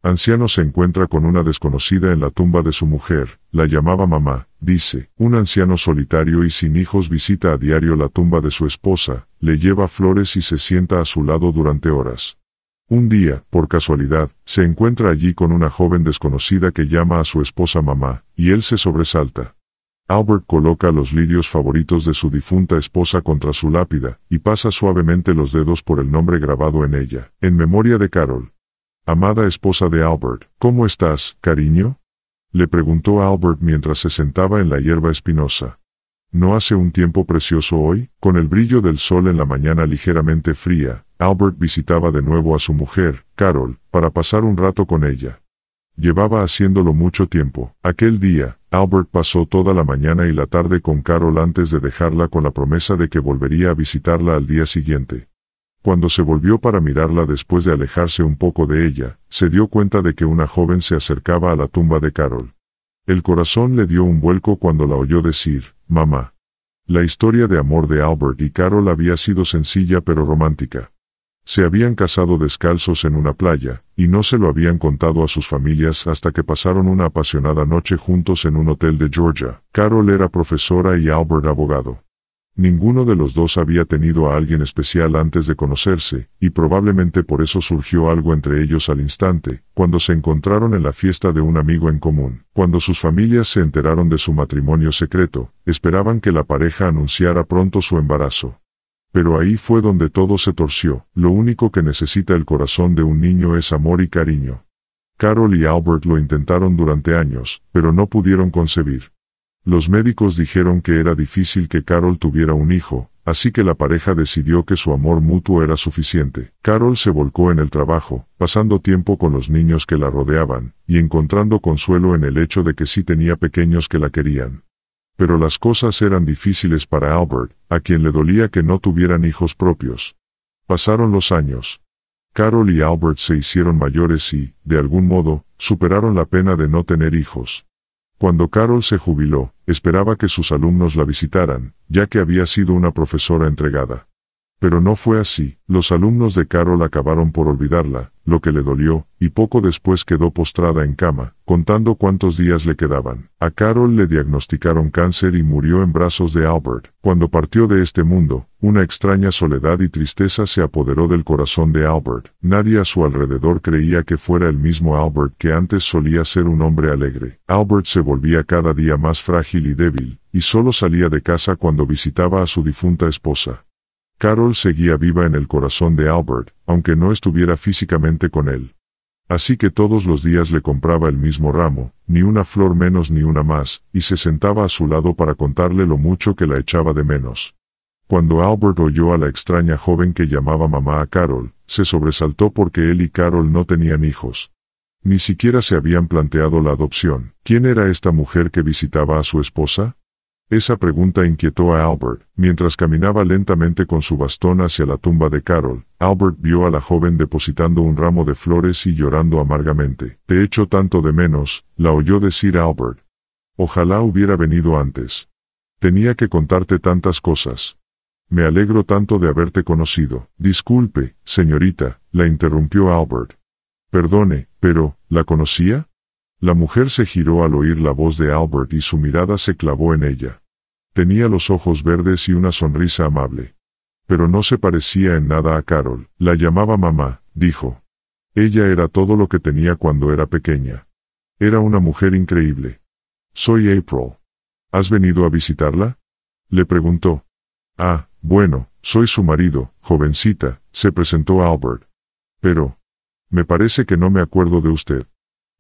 Anciano se encuentra con una desconocida en la tumba de su mujer, la llamaba mamá, dice. Un anciano solitario y sin hijos visita a diario la tumba de su esposa, le lleva flores y se sienta a su lado durante horas. Un día, por casualidad, se encuentra allí con una joven desconocida que llama a su esposa mamá, y él se sobresalta. Albert coloca los lirios favoritos de su difunta esposa contra su lápida, y pasa suavemente los dedos por el nombre grabado en ella, en memoria de Carol. Amada esposa de Albert, ¿cómo estás, cariño? Le preguntó Albert mientras se sentaba en la hierba espinosa. ¿No hace un tiempo precioso hoy? Con el brillo del sol en la mañana ligeramente fría, Albert visitaba de nuevo a su mujer, Carol, para pasar un rato con ella. Llevaba haciéndolo mucho tiempo. Aquel día, Albert pasó toda la mañana y la tarde con Carol antes de dejarla con la promesa de que volvería a visitarla al día siguiente. Cuando se volvió para mirarla después de alejarse un poco de ella, se dio cuenta de que una joven se acercaba a la tumba de Carol. El corazón le dio un vuelco cuando la oyó decir, mamá. La historia de amor de Albert y Carol había sido sencilla pero romántica. Se habían casado descalzos en una playa, y no se lo habían contado a sus familias hasta que pasaron una apasionada noche juntos en un hotel de Georgia. Carol era profesora y Albert abogado. Ninguno de los dos había tenido a alguien especial antes de conocerse, y probablemente por eso surgió algo entre ellos al instante, cuando se encontraron en la fiesta de un amigo en común. Cuando sus familias se enteraron de su matrimonio secreto, esperaban que la pareja anunciara pronto su embarazo. Pero ahí fue donde todo se torció. Lo único que necesita el corazón de un niño es amor y cariño. Carol y Albert lo intentaron durante años, pero no pudieron concebir. Los médicos dijeron que era difícil que Carol tuviera un hijo, así que la pareja decidió que su amor mutuo era suficiente. Carol se volcó en el trabajo, pasando tiempo con los niños que la rodeaban, y encontrando consuelo en el hecho de que sí tenía pequeños que la querían. Pero las cosas eran difíciles para Albert, a quien le dolía que no tuvieran hijos propios. Pasaron los años. Carol y Albert se hicieron mayores y, de algún modo, superaron la pena de no tener hijos. Cuando Carol se jubiló, esperaba que sus alumnos la visitaran, ya que había sido una profesora entregada. Pero no fue así. Los alumnos de Carol acabaron por olvidarla, lo que le dolió, y poco después quedó postrada en cama, contando cuántos días le quedaban. A Carol le diagnosticaron cáncer y murió en brazos de Albert. Cuando partió de este mundo, una extraña soledad y tristeza se apoderó del corazón de Albert. Nadie a su alrededor creía que fuera el mismo Albert que antes solía ser un hombre alegre. Albert se volvía cada día más frágil y débil, y solo salía de casa cuando visitaba a su difunta esposa. Carol seguía viva en el corazón de Albert, aunque no estuviera físicamente con él. Así que todos los días le compraba el mismo ramo, ni una flor menos ni una más, y se sentaba a su lado para contarle lo mucho que la echaba de menos. Cuando Albert oyó a la extraña joven que llamaba mamá a Carol, se sobresaltó porque él y Carol no tenían hijos. Ni siquiera se habían planteado la adopción. ¿Quién era esta mujer que visitaba a su esposa? Esa pregunta inquietó a Albert. Mientras caminaba lentamente con su bastón hacia la tumba de Carol, Albert vio a la joven depositando un ramo de flores y llorando amargamente. «Te echo tanto de menos», la oyó decir Albert. «Ojalá hubiera venido antes. Tenía que contarte tantas cosas. Me alegro tanto de haberte conocido». «Disculpe, señorita», la interrumpió Albert. «Perdone, pero, ¿la conocía?». La mujer se giró al oír la voz de Albert y su mirada se clavó en ella. Tenía los ojos verdes y una sonrisa amable. Pero no se parecía en nada a Carol. «La llamaba mamá», dijo. Ella era todo lo que tenía cuando era pequeña. Era una mujer increíble. «Soy April. ¿Has venido a visitarla?», le preguntó. «Ah, bueno, soy su marido, jovencita», se presentó Albert. «Pero, me parece que no me acuerdo de usted».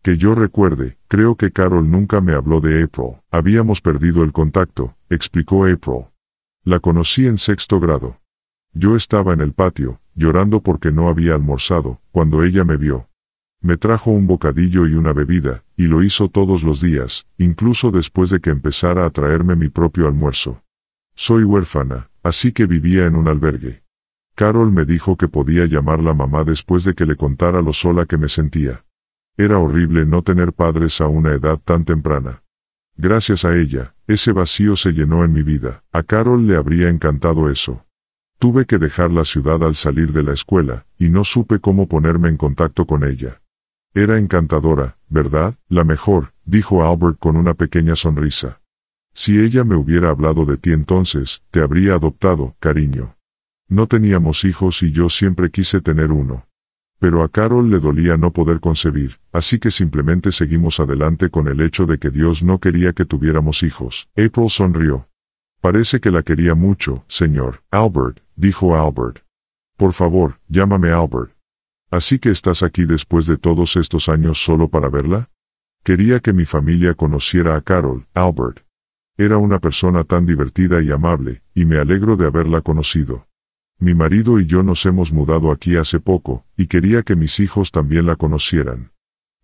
«Que yo recuerde, creo que Carol nunca me habló de April. Habíamos perdido el contacto», explicó April. «La conocí en 6º grado. Yo estaba en el patio, llorando porque no había almorzado, cuando ella me vio. Me trajo un bocadillo y una bebida, y lo hizo todos los días, incluso después de que empezara a traerme mi propio almuerzo. Soy huérfana, así que vivía en un albergue. Carol me dijo que podía llamarla mamá después de que le contara lo sola que me sentía. Era horrible no tener padres a una edad tan temprana. Gracias a ella, ese vacío se llenó en mi vida». A Carol le habría encantado eso. «Tuve que dejar la ciudad al salir de la escuela, y no supe cómo ponerme en contacto con ella. Era encantadora, ¿verdad? La mejor, dijo Albert con una pequeña sonrisa. Si ella me hubiera hablado de ti entonces, te habría adoptado, cariño. No teníamos hijos y yo siempre quise tener uno. Pero a Carol le dolía no poder concebir, así que simplemente seguimos adelante con el hecho de que Dios no quería que tuviéramos hijos. April sonrió. Parece que la quería mucho, señor. Albert, dijo Albert. Por favor, llámame Albert. ¿Así que estás aquí después de todos estos años solo para verla? Quería que mi familia conociera a Carol, Albert. Era una persona tan divertida y amable, y me alegro de haberla conocido. Mi marido y yo nos hemos mudado aquí hace poco, y quería que mis hijos también la conocieran.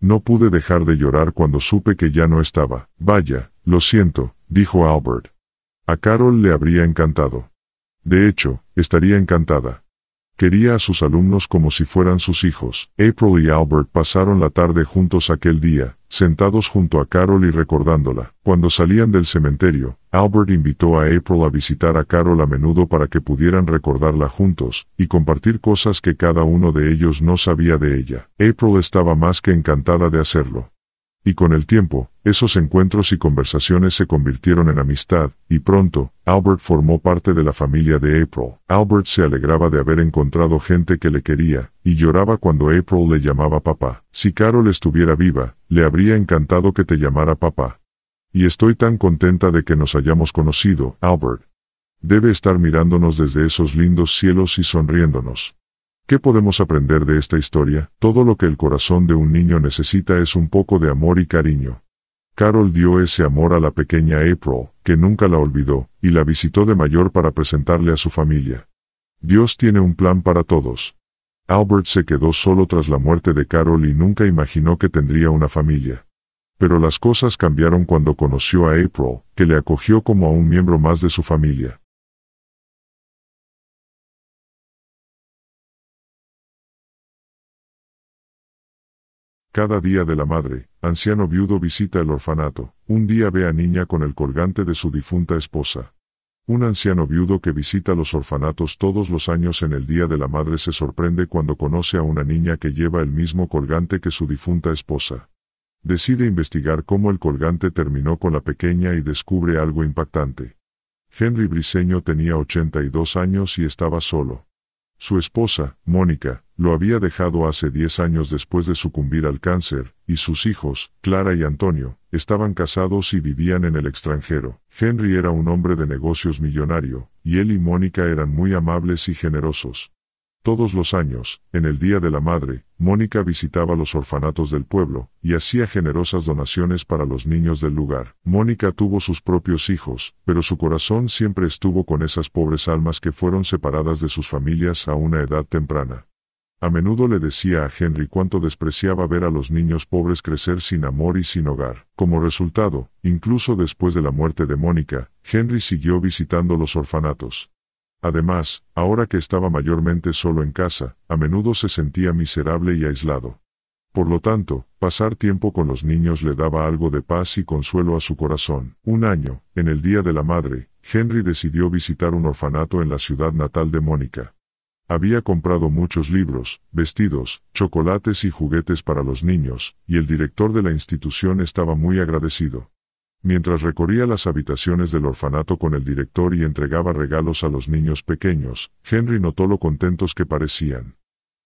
No pude dejar de llorar cuando supe que ya no estaba. Vaya, lo siento, dijo Albert. A Carol le habría encantado. De hecho, estaría encantada. Quería a sus alumnos como si fueran sus hijos. April y Albert pasaron la tarde juntos aquel día, sentados junto a Carol y recordándola. Cuando salían del cementerio, Albert invitó a April a visitar a Carol a menudo para que pudieran recordarla juntos, y compartir cosas que cada uno de ellos no sabía de ella. April estaba más que encantada de hacerlo. Y con el tiempo, esos encuentros y conversaciones se convirtieron en amistad, y pronto, Albert formó parte de la familia de April. Albert se alegraba de haber encontrado gente que le quería, y lloraba cuando April le llamaba papá. Si Carol estuviera viva, le habría encantado que te llamara papá. Y estoy tan contenta de que nos hayamos conocido, Albert. Debe estar mirándonos desde esos lindos cielos y sonriéndonos. ¿Qué podemos aprender de esta historia? Todo lo que el corazón de un niño necesita es un poco de amor y cariño. Carol dio ese amor a la pequeña April, que nunca la olvidó, y la visitó de mayor para presentarle a su familia. Dios tiene un plan para todos. Albert se quedó solo tras la muerte de Carol y nunca imaginó que tendría una familia. Pero las cosas cambiaron cuando conoció a April, que le acogió como a un miembro más de su familia. Cada día de la madre, anciano viudo visita el orfanato. Un día ve a niña con el colgante de su difunta esposa. Un anciano viudo que visita los orfanatos todos los años en el Día de la Madre se sorprende cuando conoce a una niña que lleva el mismo colgante que su difunta esposa. Decide investigar cómo el colgante terminó con la pequeña y descubre algo impactante. Henry Briceño tenía 82 años y estaba solo. Su esposa, Mónica, lo había dejado hace 10 años después de sucumbir al cáncer, y sus hijos, Clara y Antonio, estaban casados y vivían en el extranjero. Henry era un hombre de negocios millonario, y él y Mónica eran muy amables y generosos. Todos los años, en el Día de la Madre, Mónica visitaba los orfanatos del pueblo, y hacía generosas donaciones para los niños del lugar. Mónica tuvo sus propios hijos, pero su corazón siempre estuvo con esas pobres almas que fueron separadas de sus familias a una edad temprana. A menudo le decía a Henry cuánto despreciaba ver a los niños pobres crecer sin amor y sin hogar. Como resultado, incluso después de la muerte de Mónica, Henry siguió visitando los orfanatos. Además, ahora que estaba mayormente solo en casa, a menudo se sentía miserable y aislado. Por lo tanto, pasar tiempo con los niños le daba algo de paz y consuelo a su corazón. Un año, en el Día de la Madre, Henry decidió visitar un orfanato en la ciudad natal de Mónica. Había comprado muchos libros, vestidos, chocolates y juguetes para los niños, y el director de la institución estaba muy agradecido. Mientras recorría las habitaciones del orfanato con el director y entregaba regalos a los niños pequeños, Henry notó lo contentos que parecían.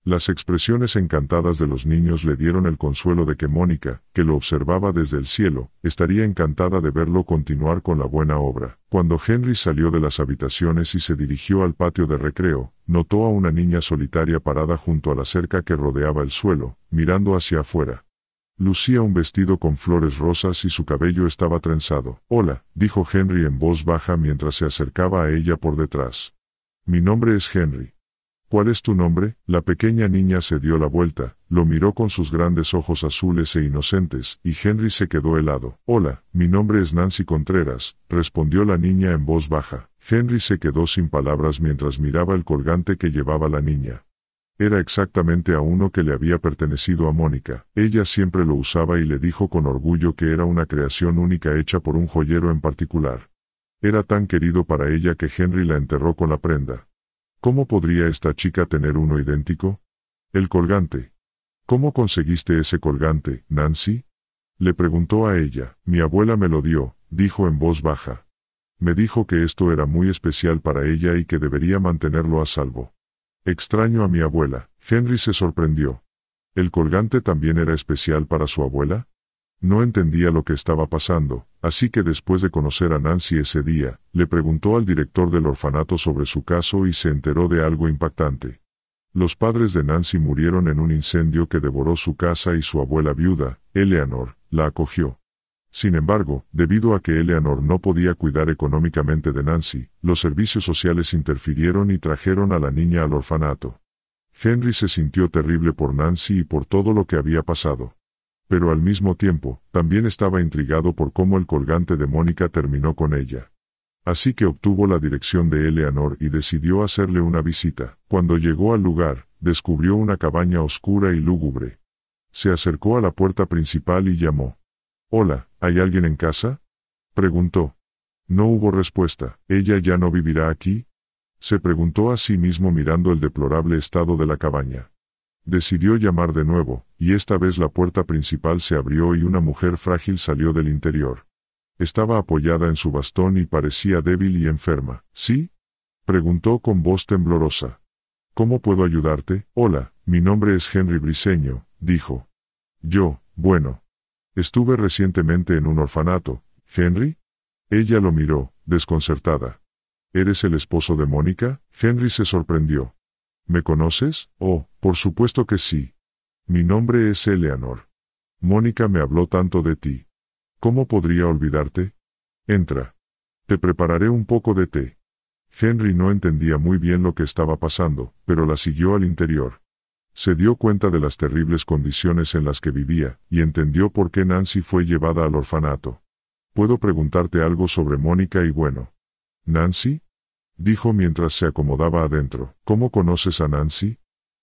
Las expresiones encantadas de los niños le dieron el consuelo de que Mónica, que lo observaba desde el cielo, estaría encantada de verlo continuar con la buena obra. Cuando Henry salió de las habitaciones y se dirigió al patio de recreo, notó a una niña solitaria parada junto a la cerca que rodeaba el suelo, mirando hacia afuera. Lucía un vestido con flores rosas y su cabello estaba trenzado. «Hola», dijo Henry en voz baja mientras se acercaba a ella por detrás. «Mi nombre es Henry». «¿Cuál es tu nombre?». La pequeña niña se dio la vuelta, lo miró con sus grandes ojos azules e inocentes, y Henry se quedó helado. «Hola, mi nombre es Nancy Contreras», respondió la niña en voz baja. Henry se quedó sin palabras mientras miraba el colgante que llevaba la niña. Era exactamente a uno que le había pertenecido a Mónica. Ella siempre lo usaba y le dijo con orgullo que era una creación única hecha por un joyero en particular. Era tan querido para ella que Henry la enterró con la prenda. ¿Cómo podría esta chica tener uno idéntico? El colgante. ¿Cómo conseguiste ese colgante, Nancy? Le preguntó a ella. Mi abuela me lo dio, dijo en voz baja. Me dijo que esto era muy especial para ella y que debería mantenerlo a salvo. Extraño a mi abuela. Henry se sorprendió. ¿El colgante también era especial para su abuela? No entendía lo que estaba pasando, así que después de conocer a Nancy ese día, le preguntó al director del orfanato sobre su caso y se enteró de algo impactante. Los padres de Nancy murieron en un incendio que devoró su casa y su abuela viuda, Eleanor, la acogió. Sin embargo, debido a que Eleanor no podía cuidar económicamente de Nancy, los servicios sociales interfirieron y trajeron a la niña al orfanato. Henry se sintió terrible por Nancy y por todo lo que había pasado. Pero al mismo tiempo, también estaba intrigado por cómo el colgante de Mónica terminó con ella. Así que obtuvo la dirección de Eleanor y decidió hacerle una visita. Cuando llegó al lugar, descubrió una cabaña oscura y lúgubre. Se acercó a la puerta principal y llamó. «Hola, ¿hay alguien en casa?», preguntó. No hubo respuesta. ¿Ella ya no vivirá aquí?, se preguntó a sí mismo mirando el deplorable estado de la cabaña. Decidió llamar de nuevo, y esta vez la puerta principal se abrió y una mujer frágil salió del interior. Estaba apoyada en su bastón y parecía débil y enferma. ¿Sí?, preguntó con voz temblorosa. «¿Cómo puedo ayudarte?». «Hola, mi nombre es Henry Briceño», dijo. Bueno. Estuve recientemente en un orfanato». «¿Henry?». Ella lo miró, desconcertada. «¿Eres el esposo de Mónica?». Henry se sorprendió. «¿Me conoces?». «Oh, por supuesto que sí. Mi nombre es Eleanor. Mónica me habló tanto de ti. ¿Cómo podría olvidarte? Entra. Te prepararé un poco de té». Henry no entendía muy bien lo que estaba pasando, pero la siguió al interior. Se dio cuenta de las terribles condiciones en las que vivía, y entendió por qué Nancy fue llevada al orfanato. «¿Puedo preguntarte algo sobre Mónica y bueno?». «¿Nancy?», dijo mientras se acomodaba adentro. «¿Cómo conoces a Nancy?».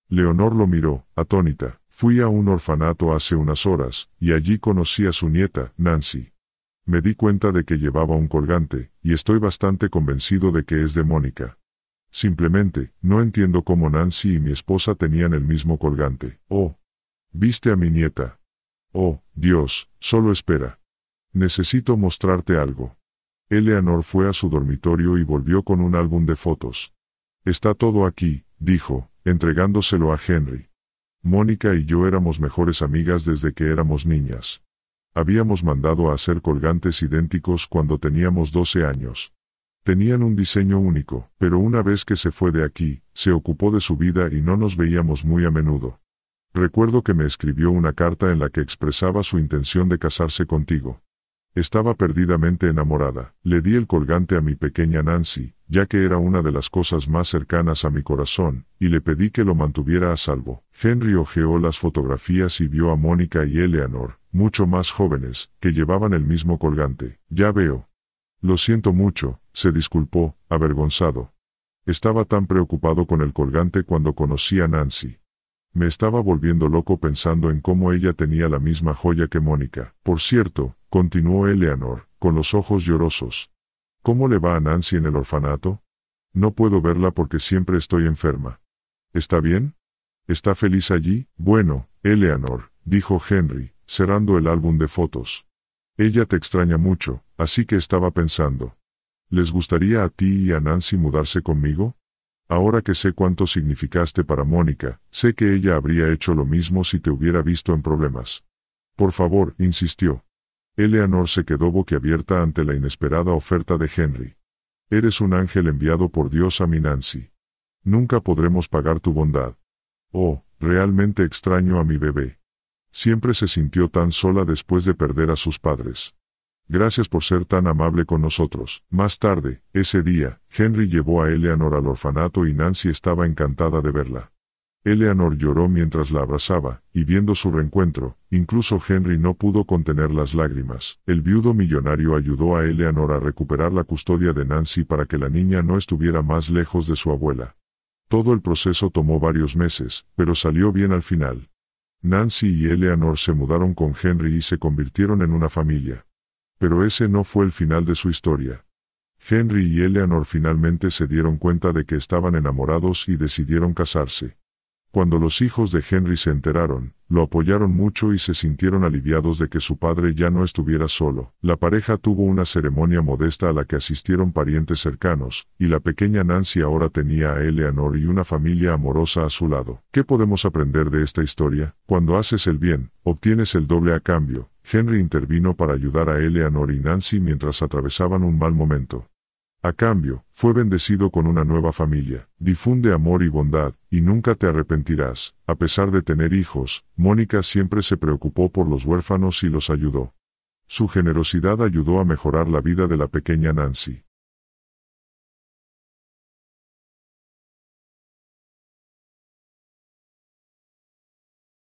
Leonor lo miró, atónita. «Fui a un orfanato hace unas horas, y allí conocí a su nieta, Nancy. Me di cuenta de que llevaba un colgante, y estoy bastante convencido de que es de Mónica. Simplemente, no entiendo cómo Nancy y mi esposa tenían el mismo colgante». «Oh. ¿Viste a mi nieta?». «Oh, Dios, solo espera. Necesito mostrarte algo». Eleanor fue a su dormitorio y volvió con un álbum de fotos. «Está todo aquí», dijo, entregándoselo a Henry. «Mónica y yo éramos mejores amigas desde que éramos niñas. Habíamos mandado a hacer colgantes idénticos cuando teníamos 12 años. Tenían un diseño único, pero una vez que se fue de aquí, se ocupó de su vida y no nos veíamos muy a menudo. Recuerdo que me escribió una carta en la que expresaba su intención de casarse contigo. Estaba perdidamente enamorada. Le di el colgante a mi pequeña Nancy, ya que era una de las cosas más cercanas a mi corazón, y le pedí que lo mantuviera a salvo». Henry hojeó las fotografías y vio a Mónica y Eleanor, mucho más jóvenes, que llevaban el mismo colgante. «Ya veo. Lo siento mucho», se disculpó, avergonzado. «Estaba tan preocupado con el colgante cuando conocí a Nancy. Me estaba volviendo loco pensando en cómo ella tenía la misma joya que Mónica. Por cierto», continuó Eleanor, con los ojos llorosos. «¿Cómo le va a Nancy en el orfanato? No puedo verla porque siempre estoy enferma. ¿Está bien? ¿Está feliz allí?». «Bueno, Eleanor», dijo Henry, cerrando el álbum de fotos. «Ella te extraña mucho, así que estaba pensando. ¿Les gustaría a ti y a Nancy mudarse conmigo? Ahora que sé cuánto significaste para Mónica, sé que ella habría hecho lo mismo si te hubiera visto en problemas». «Por favor», insistió. Eleanor se quedó boquiabierta ante la inesperada oferta de Henry. «Eres un ángel enviado por Dios a mi Nancy. Nunca podremos pagar tu bondad. Oh, realmente extraño a mi bebé. Siempre se sintió tan sola después de perder a sus padres. Gracias por ser tan amable con nosotros». Más tarde, ese día, Henry llevó a Eleanor al orfanato y Nancy estaba encantada de verla. Eleanor lloró mientras la abrazaba, y viendo su reencuentro, incluso Henry no pudo contener las lágrimas. El viudo millonario ayudó a Eleanor a recuperar la custodia de Nancy para que la niña no estuviera más lejos de su abuela. Todo el proceso tomó varios meses, pero salió bien al final. Nancy y Eleanor se mudaron con Henry y se convirtieron en una familia. Pero ese no fue el final de su historia. Henry y Eleanor finalmente se dieron cuenta de que estaban enamorados y decidieron casarse. Cuando los hijos de Henry se enteraron, lo apoyaron mucho y se sintieron aliviados de que su padre ya no estuviera solo. La pareja tuvo una ceremonia modesta a la que asistieron parientes cercanos, y la pequeña Nancy ahora tenía a Eleanor y una familia amorosa a su lado. ¿Qué podemos aprender de esta historia? Cuando haces el bien, obtienes el doble a cambio. Henry intervino para ayudar a Eleanor y Nancy mientras atravesaban un mal momento. A cambio, fue bendecido con una nueva familia. Difunde amor y bondad, y nunca te arrepentirás. A pesar de tener hijos, Mónica siempre se preocupó por los huérfanos y los ayudó. Su generosidad ayudó a mejorar la vida de la pequeña Nancy.